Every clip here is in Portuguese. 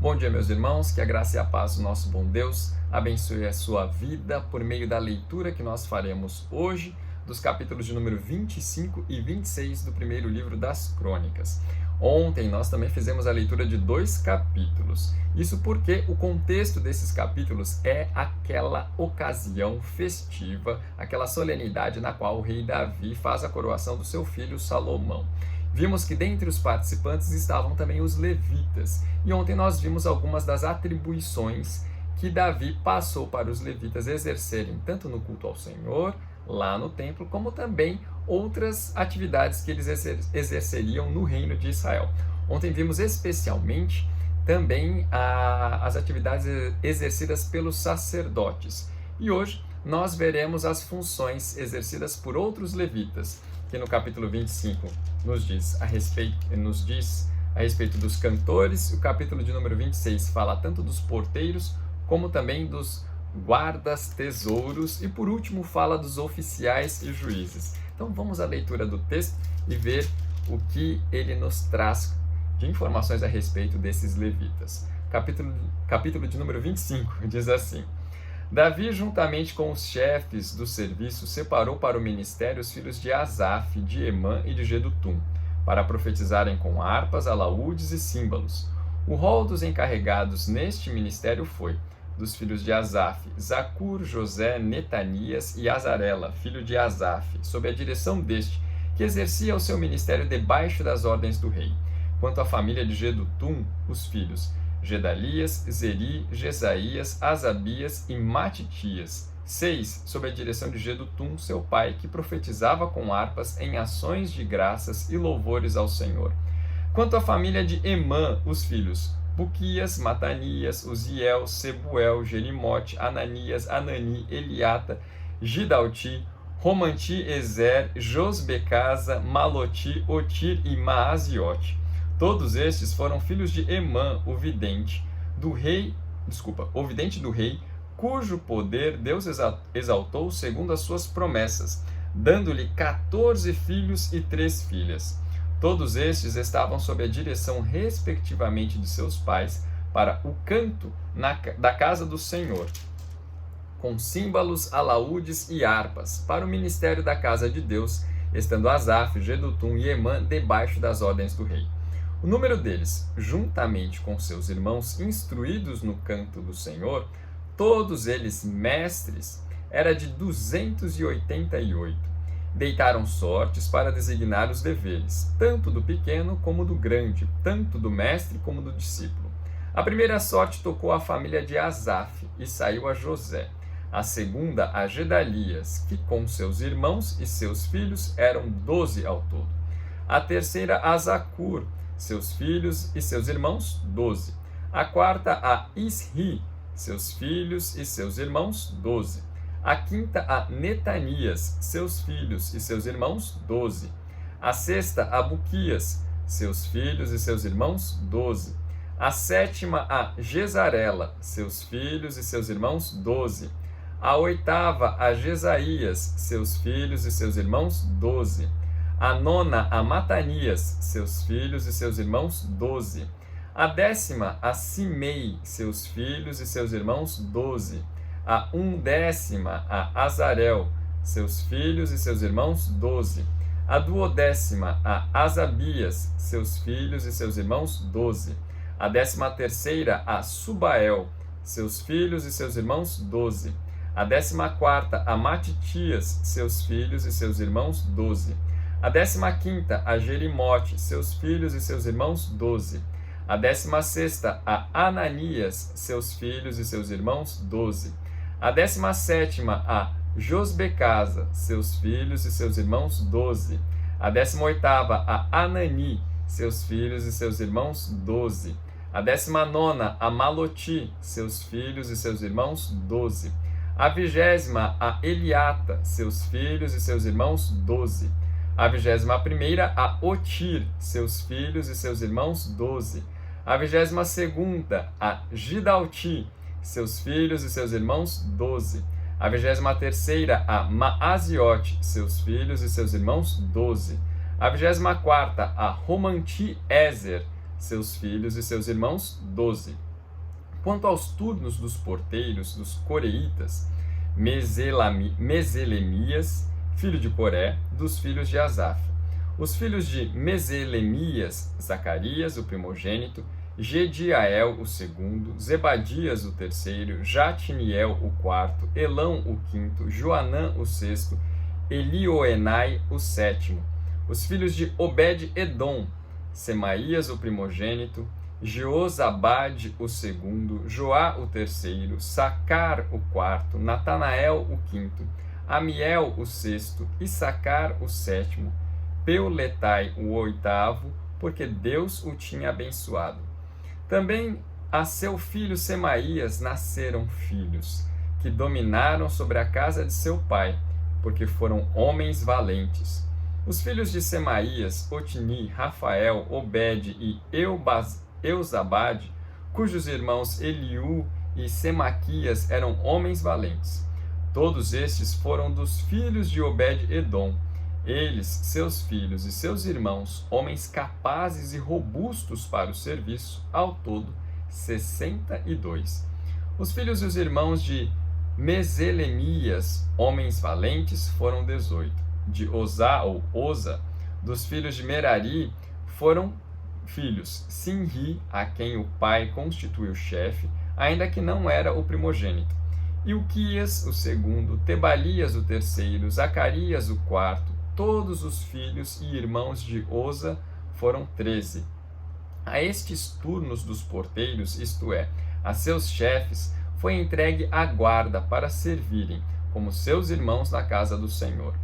Bom dia, meus irmãos, que a graça e a paz do nosso bom Deus abençoe a sua vida por meio da leitura que nós faremos hoje dos capítulos de número 25 e 26 do primeiro livro das Crônicas. Ontem nós também fizemos a leitura de 2 capítulos. Isso porque o contexto desses capítulos é aquela ocasião festiva, aquela solenidade na qual o rei Davi faz a coroação do seu filho Salomão. Vimos que dentre os participantes estavam também os levitas. E ontem nós vimos algumas das atribuições que Davi passou para os levitas exercerem, tanto no culto ao Senhor, lá no templo, como também outras atividades que eles exerceriam no reino de Israel. Ontem vimos especialmente também as atividades exercidas pelos sacerdotes. E hoje nós veremos as funções exercidas por outros levitas, que no capítulo 25 nos diz a respeito dos cantores. O capítulo de número 26 fala tanto dos porteiros como também dos guardas, tesouros e por último fala dos oficiais e juízes. Então vamos à leitura do texto e ver o que ele nos traz de informações a respeito desses levitas. Capítulo de número 25 diz assim: Davi, juntamente com os chefes do serviço, separou para o ministério os filhos de Asaf, de Emã e de Jedutum, para profetizarem com harpas, alaúdes e símbolos. O rol dos encarregados neste ministério foi: dos filhos de Asaf, Zacur, José, Netanias e Azarela, filho de Asaf, sob a direção deste, que exercia o seu ministério debaixo das ordens do rei. Quanto à família de Jedutum, os filhos Gedalias, Zeri, Jesaías, Asabias e Matitias, 6, sob a direção de Jedutum, seu pai, que profetizava com harpas em ações de graças e louvores ao Senhor. Quanto à família de Emã, os filhos Buquias, Matanias, Uziel, Sebuel, Jerimote, Ananias, Anani, Eliata, Gidalti, Romanti-Ezer, Josbecasa, Maloti, Otir e Maaziote. Todos estes foram filhos de Emã, o vidente do rei, cujo poder Deus exaltou segundo as suas promessas, dando-lhe 14 filhos e 3 filhas. Todos estes estavam sob a direção, respectivamente, de seus pais, para o canto da casa do Senhor, com símbolos, alaúdes e harpas, para o ministério da casa de Deus, estando Asaf, Jedutum e Emã debaixo das ordens do rei. O número deles, juntamente com seus irmãos instruídos no canto do Senhor, todos eles mestres, era de 288. Deitaram sortes para designar os deveres, tanto do pequeno como do grande, tanto do mestre como do discípulo. A primeira sorte tocou a família de Asaf e saiu a José. A segunda a Gedalias, que com seus irmãos e seus filhos eram 12 ao todo. A terceira a Zacur, seus filhos e seus irmãos, 12. A quarta a Isri, seus filhos e seus irmãos, 12. A quinta a Netanias, seus filhos e seus irmãos, 12. A sexta a Buquias, seus filhos e seus irmãos, 12. A sétima a Gesarela, seus filhos e seus irmãos, 12. A oitava a Jesaías, seus filhos e seus irmãos, 12. A nona a Matanias, seus filhos e seus irmãos, 12. A décima a Simei, seus filhos e seus irmãos, 12. A undécima a Azarel, seus filhos e seus irmãos, 12. A duodécima a Asabias, seus filhos e seus irmãos, 12. A 13ª a Subael, seus filhos e seus irmãos, 12. A 14ª a Matitias, seus filhos e seus irmãos, 12. A 15ª a Jerimote, seus filhos e seus irmãos, 12. A 16ª a Ananias, seus filhos e seus irmãos, 12. A 17ª a Josbecasa, seus filhos e seus irmãos, 12. A 18ª a Anani, seus filhos e seus irmãos, 12. A 19ª a Maloti, seus filhos e seus irmãos, 12. A 20ª a Eliata, seus filhos e seus irmãos, 12. A 21ª a Otir, seus filhos e seus irmãos, 12. A 22ª a Gidalti, seus filhos e seus irmãos, 12. A 23ª a Maaziote, seus filhos e seus irmãos, 12. A 24ª a Romanti-Ezer, seus filhos e seus irmãos, 12. Quanto aos turnos dos porteiros, dos coreitas, Meselemias, filho de Coré, dos filhos de Asaf. Os filhos de Meselemias, Zacarias, o primogênito, Gediael, o segundo, Zebadias, o terceiro, Jatiniel, o quarto, Elão, o quinto, Joanã, o sexto, Elioenai, o sétimo. Os filhos de Obed-edom, Semaías, o primogênito, Jeozabade, o segundo, Joá, o terceiro, Sacar, o quarto, Natanael, o quinto, Amiel, o sexto, Issacar, o sétimo, Peuletai, o oitavo, porque Deus o tinha abençoado. Também a seu filho Semaías nasceram filhos, que dominaram sobre a casa de seu pai, porque foram homens valentes. Os filhos de Semaías, Otni, Rafael, Obed e Euzabade, cujos irmãos Eliú e Semaquias eram homens valentes. Todos estes foram dos filhos de Obed-edom. Eles, seus filhos e seus irmãos, homens capazes e robustos para o serviço, ao todo 62. Os filhos e os irmãos de Meselemias, homens valentes, foram 18. De Oza, dos filhos de Merari, foram filhos Sinri, a quem o pai constituiu chefe, ainda que não era o primogênito, Ilquias, o segundo, Tebalias, o terceiro, Zacarias, o quarto. Todos os filhos e irmãos de Oza foram 13. A estes turnos dos porteiros, isto é, a seus chefes, foi entregue a guarda para servirem, como seus irmãos na casa do Senhor.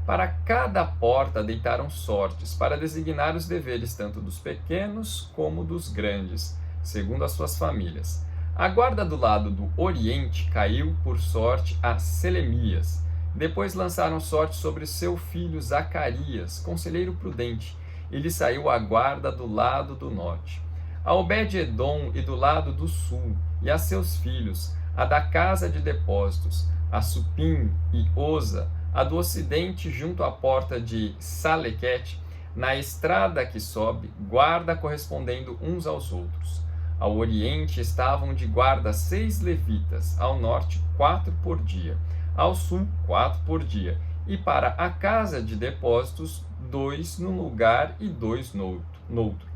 Para cada porta deitaram sortes, para designar os deveres tanto dos pequenos como dos grandes, segundo as suas famílias. A guarda do lado do oriente caiu por sorte a Selemias. Depois lançaram sorte sobre seu filho Zacarias, conselheiro prudente, e lhe saiu a guarda do lado do norte. A Obed-edom e do lado do sul, e a seus filhos, a da casa de depósitos, a Supim e Oza, a do ocidente junto à porta de Salequete, na estrada que sobe, guarda correspondendo uns aos outros. Ao oriente estavam de guarda 6 levitas, ao norte 4 por dia, ao sul 4 por dia, e para a casa de depósitos 2 num lugar e 2 no outro.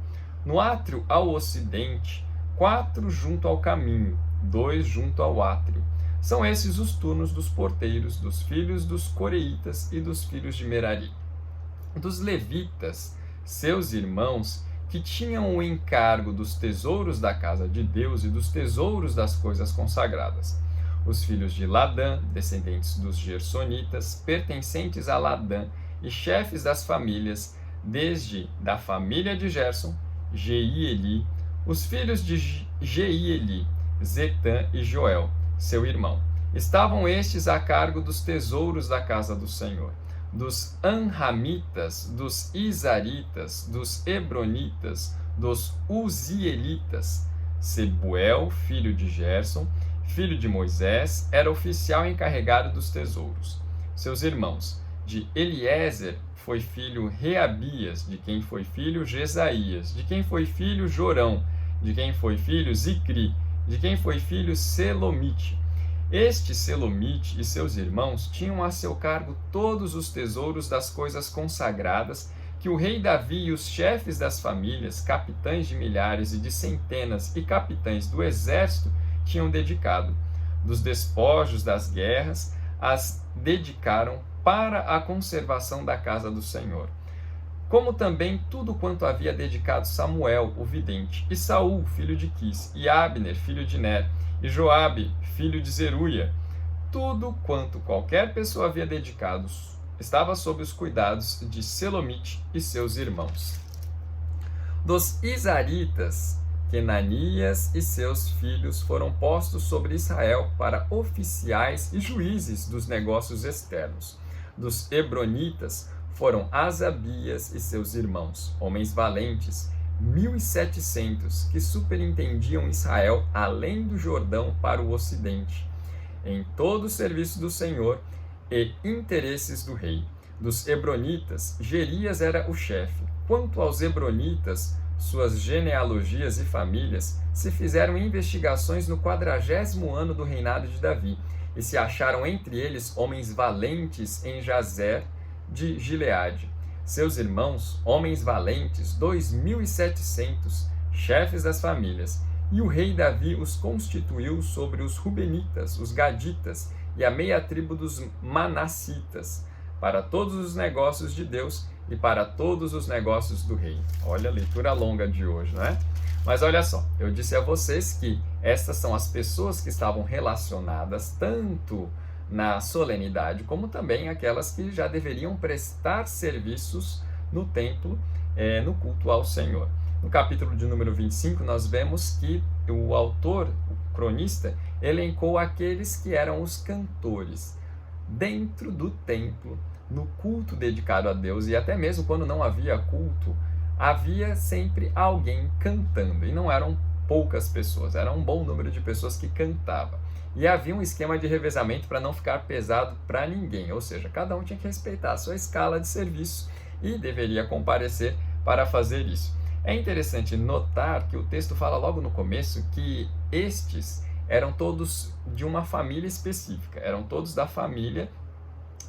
No átrio ao ocidente, 4 junto ao caminho, 2 junto ao átrio. São esses os turnos dos porteiros, dos filhos dos coreitas e dos filhos de Merari. Dos levitas, seus irmãos, que tinham o encargo dos tesouros da casa de Deus e dos tesouros das coisas consagradas. Os filhos de Ladã, descendentes dos Gersonitas, pertencentes a Ladã e chefes das famílias, desde da família de Gerson, Jeieli, os filhos de Jeieli, Zetã e Joel, seu irmão. Estavam estes a cargo dos tesouros da casa do Senhor, dos Anramitas, dos Izaritas, dos Hebronitas, dos Uzielitas. Sebuel, filho de Gerson, filho de Moisés, era oficial encarregado dos tesouros. Seus irmãos, de Eliezer foi filho Reabias, de quem foi filho Jesaías, de quem foi filho Jorão, de quem foi filho Zicri, de quem foi filho Selomite. Este Selomite e seus irmãos tinham a seu cargo todos os tesouros das coisas consagradas que o rei Davi e os chefes das famílias, capitães de milhares e de centenas e capitães do exército tinham dedicado. Dos despojos das guerras, as dedicaram para a conservação da casa do Senhor. Como também tudo quanto havia dedicado Samuel, o vidente, e Saul, filho de Quis, e Abner, filho de Ner, e Joabe, filho de Zeruia. Tudo quanto qualquer pessoa havia dedicado estava sob os cuidados de Selomite e seus irmãos. Dos Izaritas, Kenanias e seus filhos foram postos sobre Israel para oficiais e juízes dos negócios externos. Dos Hebronitas foram Asabias e seus irmãos, homens valentes, 1.700, que superintendiam Israel além do Jordão para o ocidente, em todo o serviço do Senhor e interesses do rei. Dos Hebronitas, Gerias era o chefe. Quanto aos Hebronitas, suas genealogias e famílias, se fizeram investigações no 40º ano do reinado de Davi, e se acharam entre eles homens valentes em Jazer de Gileade. Seus irmãos, homens valentes, 2.700, chefes das famílias. E o rei Davi os constituiu sobre os Rubenitas, os Gaditas e a meia tribo dos Manassitas, para todos os negócios de Deus e para todos os negócios do rei. Olha a leitura longa de hoje, não é? Mas olha só, eu disse a vocês que estas são as pessoas que estavam relacionadas tanto na solenidade, como também aquelas que já deveriam prestar serviços no templo, no culto ao Senhor. No capítulo de número 25, nós vemos que o autor, o cronista, elencou aqueles que eram os cantores dentro do templo, no culto dedicado a Deus, e até mesmo quando não havia culto, havia sempre alguém cantando, e não eram poucas pessoas, era um bom número de pessoas que cantava. E havia um esquema de revezamento para não ficar pesado para ninguém, ou seja, cada um tinha que respeitar a sua escala de serviço e deveria comparecer para fazer isso. É interessante notar que o texto fala logo no começo que estes eram todos de uma família específica, eram todos da família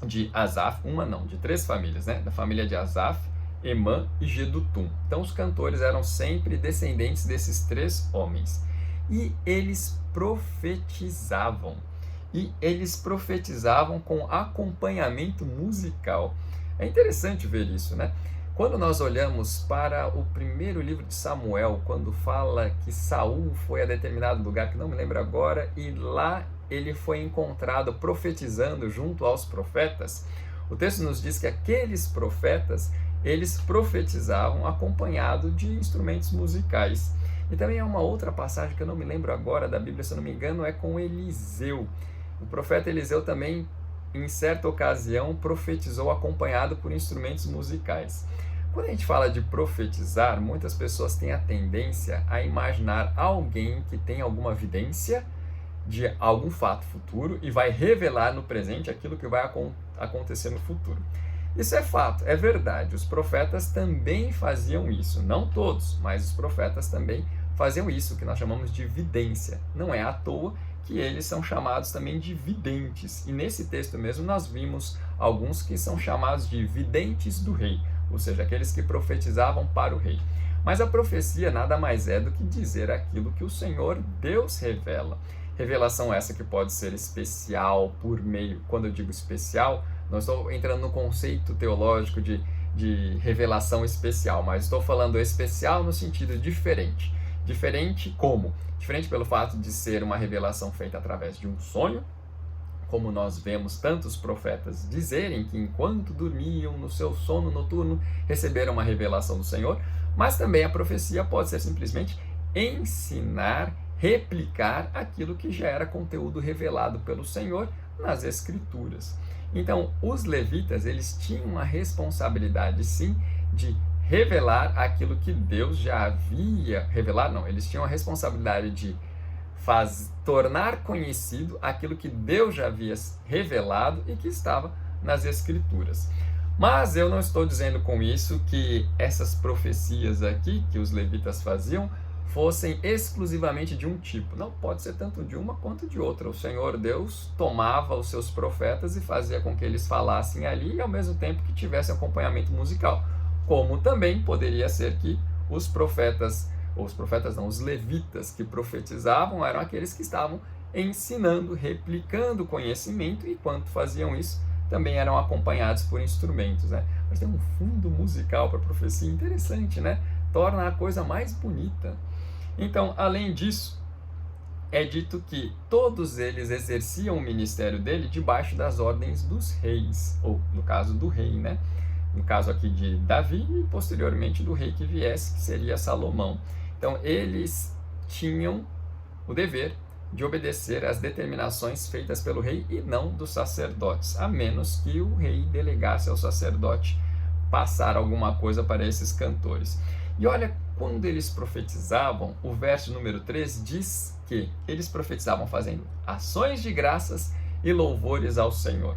de Asaf, de 3 famílias, né? Da família de Asaf, Emã e Gedutum. Então os cantores eram sempre descendentes desses 3 homens. E eles profetizavam. E eles profetizavam com acompanhamento musical. É interessante ver isso, né? Quando nós olhamos para o primeiro livro de Samuel, quando fala que Saul foi a determinado lugar, que não me lembro agora, e lá ele foi encontrado profetizando junto aos profetas, o texto nos diz que aqueles profetas, eles profetizavam acompanhado de instrumentos musicais. E também há uma outra passagem que eu não me lembro agora da Bíblia, se eu não me engano, é com Eliseu. O profeta Eliseu também, em certa ocasião, profetizou acompanhado por instrumentos musicais. Quando a gente fala de profetizar, muitas pessoas têm a tendência a imaginar alguém que tem alguma evidência de algum fato futuro e vai revelar no presente aquilo que vai acontecer no futuro. Isso é fato, é verdade. Os profetas também faziam isso. Não todos, mas os profetas também faziam isso, que nós chamamos de vidência. Não é à toa que eles são chamados também de videntes. E nesse texto mesmo nós vimos alguns que são chamados de videntes do rei, ou seja, aqueles que profetizavam para o rei. Mas a profecia nada mais é do que dizer aquilo que o Senhor Deus revela. Revelação essa que pode ser especial por meio, quando eu digo especial, não estou entrando no conceito teológico de revelação especial, mas estou falando especial no sentido diferente. Diferente como? Diferente pelo fato de ser uma revelação feita através de um sonho, como nós vemos tantos profetas dizerem que enquanto dormiam no seu sono noturno receberam uma revelação do Senhor, mas também a profecia pode ser simplesmente ensinar, replicar aquilo que já era conteúdo revelado pelo Senhor nas Escrituras. Então, os levitas, eles tinham a responsabilidade, sim, de revelar aquilo que Deus já havia revelado. Eles tinham a responsabilidade de tornar conhecido aquilo que Deus já havia revelado e que estava nas Escrituras. Mas eu não estou dizendo com isso que essas profecias aqui que os levitas faziam fossem exclusivamente de um tipo. Não, pode ser tanto de uma quanto de outra. O Senhor Deus tomava os seus profetas e fazia com que eles falassem ali e ao mesmo tempo que tivesse acompanhamento musical. Como também poderia ser que os levitas que profetizavam eram aqueles que estavam ensinando, replicando conhecimento, e quando faziam isso, também eram acompanhados por instrumentos, né? Mas tem um fundo musical para a profecia interessante, né? Torna a coisa mais bonita. Então, além disso, é dito que todos eles exerciam o ministério dele debaixo das ordens dos reis, ou no caso do rei, né? No caso aqui de Davi e posteriormente do rei que viesse, que seria Salomão. Então, eles tinham o dever de obedecer às determinações feitas pelo rei e não dos sacerdotes, a menos que o rei delegasse ao sacerdote passar alguma coisa para esses cantores. E olha, quando eles profetizavam, o verso número 3 diz que eles profetizavam fazendo ações de graças e louvores ao Senhor.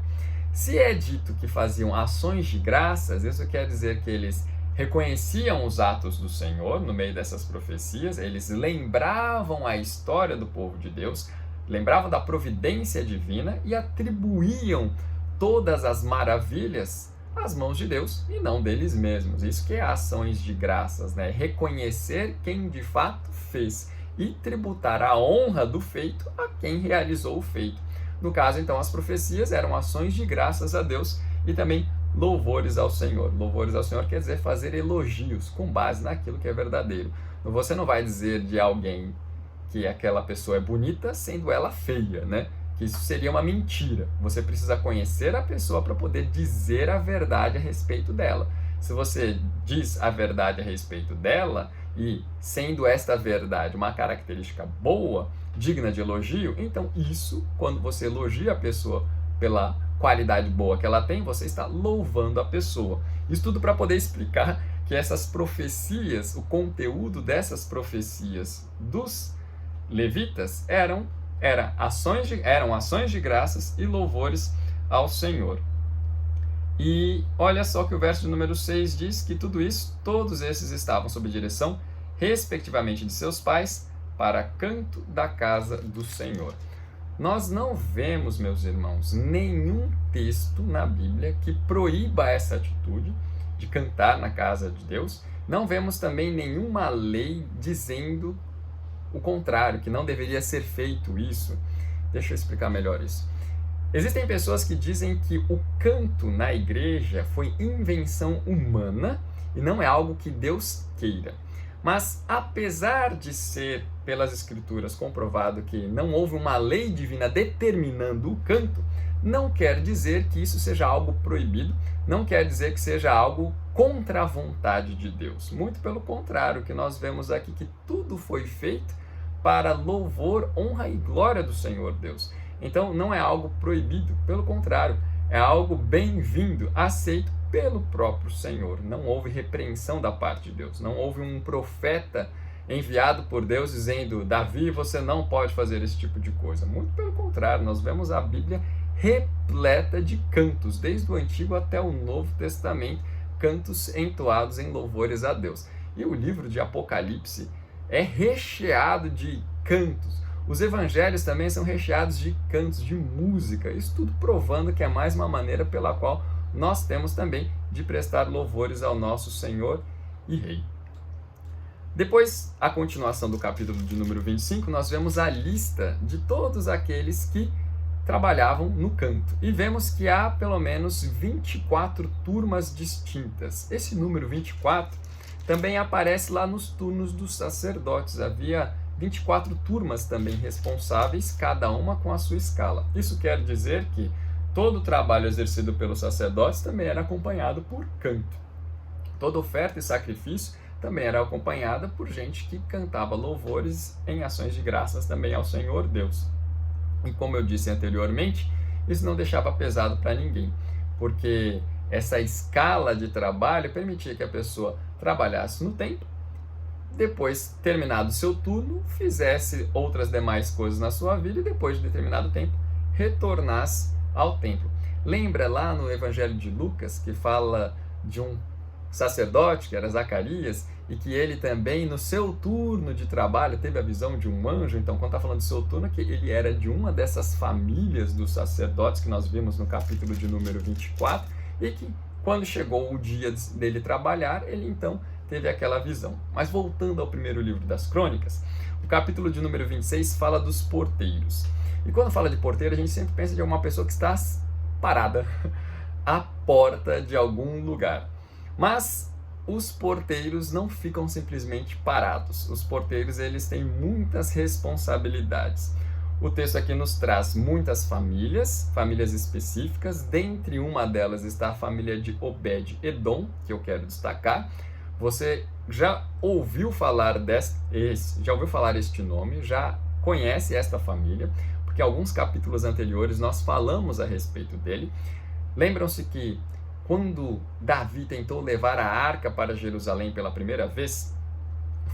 Se é dito que faziam ações de graças, isso quer dizer que eles reconheciam os atos do Senhor no meio dessas profecias, eles lembravam a história do povo de Deus, lembravam da providência divina e atribuíam todas as maravilhas às mãos de Deus e não deles mesmos. Isso que é ações de graças, né? Reconhecer quem de fato fez e tributar a honra do feito a quem realizou o feito. No caso, então, as profecias eram ações de graças a Deus e também louvores ao Senhor. Louvores ao Senhor quer dizer fazer elogios com base naquilo que é verdadeiro. Você não vai dizer de alguém que aquela pessoa é bonita sendo ela feia, né? Que isso seria uma mentira. Você precisa conhecer a pessoa para poder dizer a verdade a respeito dela. Se você diz a verdade a respeito dela e sendo esta verdade uma característica boa, digna de elogio, então isso, quando você elogia a pessoa pela qualidade boa que ela tem, você está louvando a pessoa. Isso tudo para poder explicar que essas profecias, o conteúdo dessas profecias dos levitas eram ações de graças e louvores ao Senhor. E olha só que o verso de número 6 diz que tudo isso, todos esses estavam sob direção, respectivamente, de seus pais, para canto da casa do Senhor. Nós não vemos, meus irmãos, nenhum texto na Bíblia que proíba essa atitude de cantar na casa de Deus. Não vemos também nenhuma lei dizendo o contrário, que não deveria ser feito isso. Deixa eu explicar melhor isso. Existem pessoas que dizem que o canto na igreja foi invenção humana e não é algo que Deus queira. Mas, apesar de ser, pelas Escrituras, comprovado que não houve uma lei divina determinando o canto, não quer dizer que isso seja algo proibido, não quer dizer que seja algo contra a vontade de Deus. Muito pelo contrário, que nós vemos aqui que tudo foi feito para louvor, honra e glória do Senhor Deus. Então, não é algo proibido, pelo contrário, é algo bem-vindo, aceito pelo próprio Senhor. Não houve repreensão da parte de Deus, não houve um profeta enviado por Deus dizendo: Davi, você não pode fazer esse tipo de coisa. Muito pelo contrário, nós vemos a Bíblia repleta de cantos, desde o Antigo até o Novo Testamento, cantos entoados em louvores a Deus. E o livro de Apocalipse é recheado de cantos. Os evangelhos também são recheados de cantos, de música, isso tudo provando que é mais uma maneira pela qual nós temos também de prestar louvores ao nosso Senhor e Rei. Depois, a continuação do capítulo de número 25, nós vemos a lista de todos aqueles que trabalhavam no canto. E vemos que há pelo menos 24 turmas distintas. Esse número 24 também aparece lá nos turnos dos sacerdotes. Havia 24 turmas também responsáveis, cada uma com a sua escala. Isso quer dizer que todo o trabalho exercido pelos sacerdotes também era acompanhado por canto. Toda oferta e sacrifício também era acompanhada por gente que cantava louvores em ações de graças também ao Senhor Deus. E como eu disse anteriormente, isso não deixava pesado para ninguém, porque essa escala de trabalho permitia que a pessoa trabalhasse no templo, depois, terminado o seu turno, fizesse outras demais coisas na sua vida e depois de determinado tempo, retornasse ao templo. Lembra lá no Evangelho de Lucas, que fala de um sacerdote, que era Zacarias, e que ele também, no seu turno de trabalho, teve a visão de um anjo. Então, quando está falando do seu turno, que ele era de uma dessas famílias dos sacerdotes que nós vimos no capítulo de número 24, e que, quando chegou o dia dele trabalhar, ele então teve aquela visão. Mas voltando ao primeiro livro das Crônicas, o capítulo de número 26 fala dos porteiros. E quando fala de porteiro, a gente sempre pensa de uma pessoa que está parada à porta de algum lugar. Mas os porteiros não ficam simplesmente parados. Os porteiros, eles têm muitas responsabilidades. O texto aqui nos traz muitas famílias específicas. Dentre uma delas está a família de Obed-Edom, que eu quero destacar. Você já ouviu falar este nome, já conhece esta família, porque alguns capítulos anteriores nós falamos a respeito dele. Lembram-se que quando Davi tentou levar a arca para Jerusalém pela primeira vez,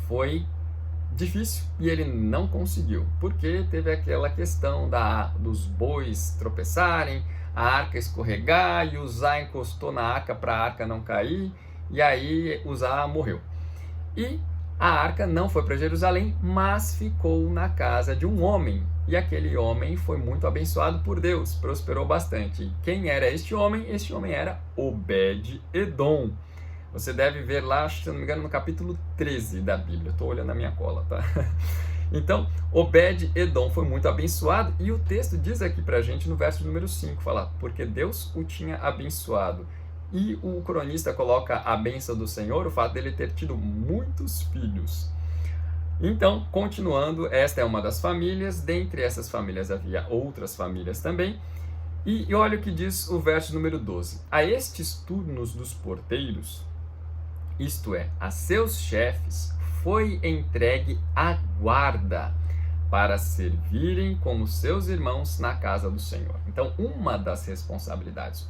foi difícil e ele não conseguiu, porque teve aquela questão dos bois tropeçarem, a arca escorregar e Uzá encostou na arca para a arca não cair, e aí Uzá morreu. E a arca não foi para Jerusalém, mas ficou na casa de um homem. E aquele homem foi muito abençoado por Deus, prosperou bastante. Quem era este homem? Este homem era Obed-Edom. Você deve ver lá, se não me engano, no capítulo 13 da Bíblia. Estou olhando a minha cola, tá? Então, Obed-Edom foi muito abençoado, e o texto diz aqui pra gente no verso número 5, fala, porque Deus o tinha abençoado. E o cronista coloca a bênção do Senhor, o fato dele ter tido muitos filhos. Então, continuando, esta é uma das famílias, dentre essas famílias havia outras famílias também, e olha o que diz o verso número 12. A estes turnos dos porteiros, isto é, a seus chefes, foi entregue a guarda para servirem como seus irmãos na casa do Senhor. Então, uma das responsabilidades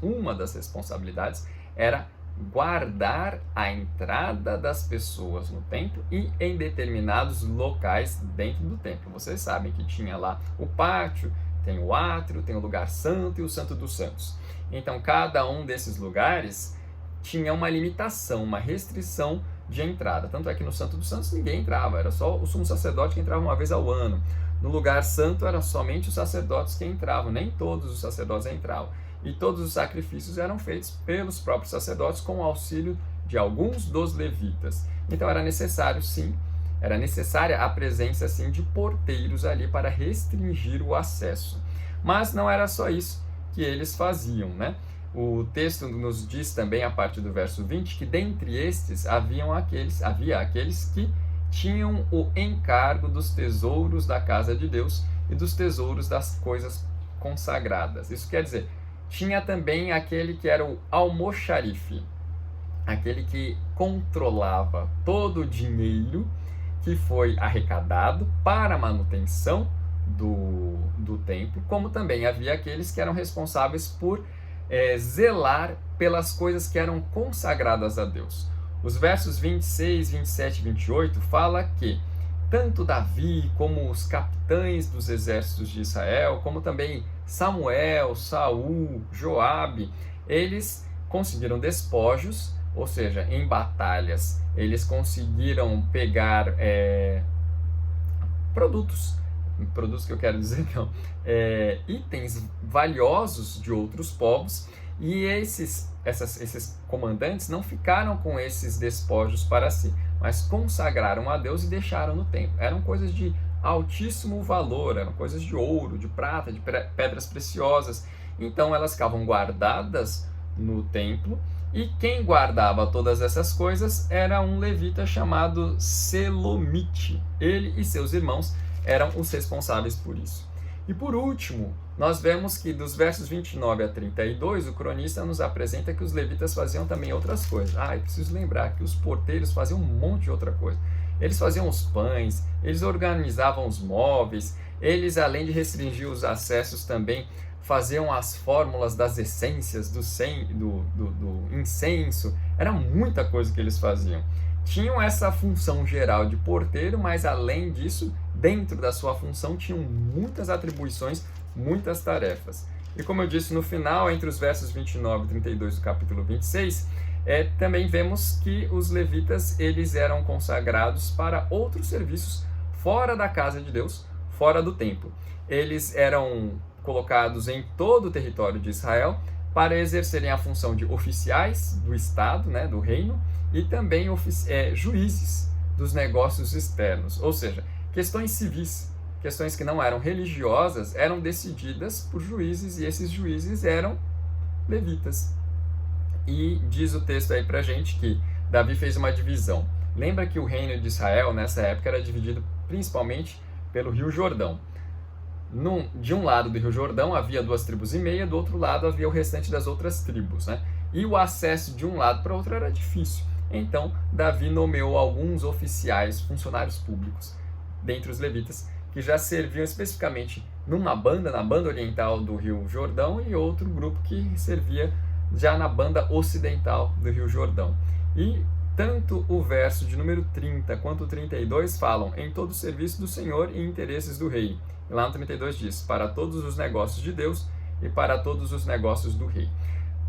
era guardar a entrada das pessoas no templo e em determinados locais dentro do templo. Vocês sabem que tinha lá o pátio, tem o átrio, tem o lugar santo e o santo dos santos. Então, cada um desses lugares tinha uma limitação, uma restrição de entrada. Tanto é que no Santo dos Santos ninguém entrava, era só o sumo sacerdote que entrava uma vez ao ano. No lugar santo eram somente os sacerdotes que entravam, nem todos os sacerdotes entravam. E todos os sacrifícios eram feitos pelos próprios sacerdotes com o auxílio de alguns dos levitas. Então era necessário, sim, era necessária a presença, sim, de porteiros ali para restringir o acesso. Mas não era só isso que eles faziam, né? O texto nos diz também, a partir do verso 20, que dentre estes havia aqueles que tinham o encargo dos tesouros da casa de Deus e dos tesouros das coisas consagradas. Isso quer dizer, tinha também aquele que era o almoxarife, aquele que controlava todo o dinheiro que foi arrecadado para a manutenção do templo, como também havia aqueles que eram responsáveis por zelar pelas coisas que eram consagradas a Deus. Os versos 26, 27 e 28 fala que tanto Davi como os capitães dos exércitos de Israel, como também Samuel, Saul, Joabe, eles conseguiram despojos, ou seja, em batalhas, eles conseguiram pegar produtos que eu quero dizer não, itens valiosos de outros povos, e esses comandantes não ficaram com esses despojos para si, mas consagraram a Deus e deixaram no templo. Eram coisas de altíssimo valor, eram coisas de ouro, de prata, de pedras preciosas, então elas ficavam guardadas no templo, e quem guardava todas essas coisas era um levita chamado Selomite. Ele e seus irmãos eram os responsáveis por isso. E por último, nós vemos que dos versos 29 a 32, o cronista nos apresenta que os levitas faziam também outras coisas. Eu preciso lembrar que os porteiros faziam um monte de outra coisa. Eles faziam os pães, eles organizavam os móveis, eles, além de restringir os acessos, também faziam as fórmulas das essências do incenso. Era muita coisa que eles faziam. Tinham essa função geral de porteiro, mas além disso, dentro da sua função, tinham muitas atribuições, muitas tarefas. E como eu disse no final, entre os versos 29 e 32 do capítulo 26, também vemos que os levitas eles eram consagrados para outros serviços fora da casa de Deus, fora do templo. Eles eram colocados em todo o território de Israel para exercerem a função de oficiais do Estado, né, do reino, e também juízes dos negócios externos, ou seja, questões civis, questões que não eram religiosas, eram decididas por juízes, e esses juízes eram levitas. E diz o texto aí pra gente que Davi fez uma divisão. Lembra que o reino de Israel nessa época era dividido principalmente pelo Rio Jordão. De um lado do Rio Jordão havia 2,5 tribos, do outro lado havia o restante das outras tribos, né? E o acesso de um lado para o outro era difícil. Então, Davi nomeou alguns oficiais, funcionários públicos, dentre os levitas, que já serviam especificamente na banda oriental do Rio Jordão, e outro grupo que servia já na banda ocidental do Rio Jordão. E tanto o verso de número 30 quanto o 32 falam em todo o serviço do Senhor e interesses do rei. E lá no 32 diz, para todos os negócios de Deus e para todos os negócios do rei.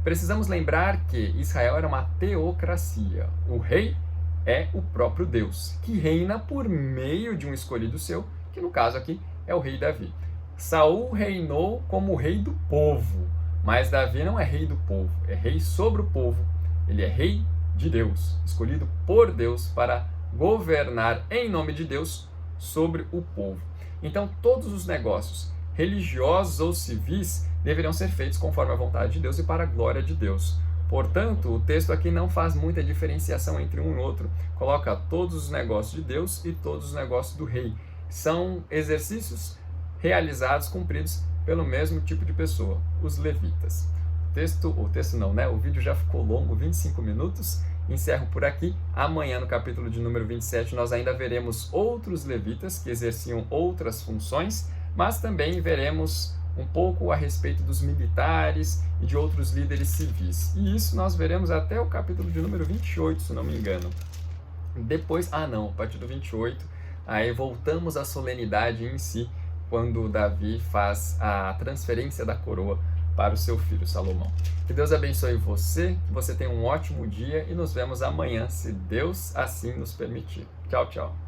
Precisamos lembrar que Israel era uma teocracia. O rei é o próprio Deus, que reina por meio de um escolhido seu, que no caso aqui é o rei Davi. Saul reinou como rei do povo, mas Davi não é rei do povo, é rei sobre o povo. Ele é rei de Deus, escolhido por Deus para governar em nome de Deus sobre o povo. Então, todos os negócios, religiosos ou civis, deverão ser feitos conforme a vontade de Deus e para a glória de Deus. Portanto, o texto aqui não faz muita diferenciação entre um e outro. Coloca todos os negócios de Deus e todos os negócios do rei. São exercícios realizados, cumpridos pelo mesmo tipo de pessoa, os levitas. O vídeo já ficou longo, 25 minutos. Encerro por aqui. Amanhã, no capítulo de número 27, nós ainda veremos outros levitas que exerciam outras funções, mas também veremos um pouco a respeito dos militares e de outros líderes civis. E isso nós veremos até o capítulo de número 28, se não me engano. Depois, a partir do 28, aí voltamos à solenidade em si, quando Davi faz a transferência da coroa para o seu filho Salomão. Que Deus abençoe você, que você tenha um ótimo dia e nos vemos amanhã, se Deus assim nos permitir. Tchau, tchau.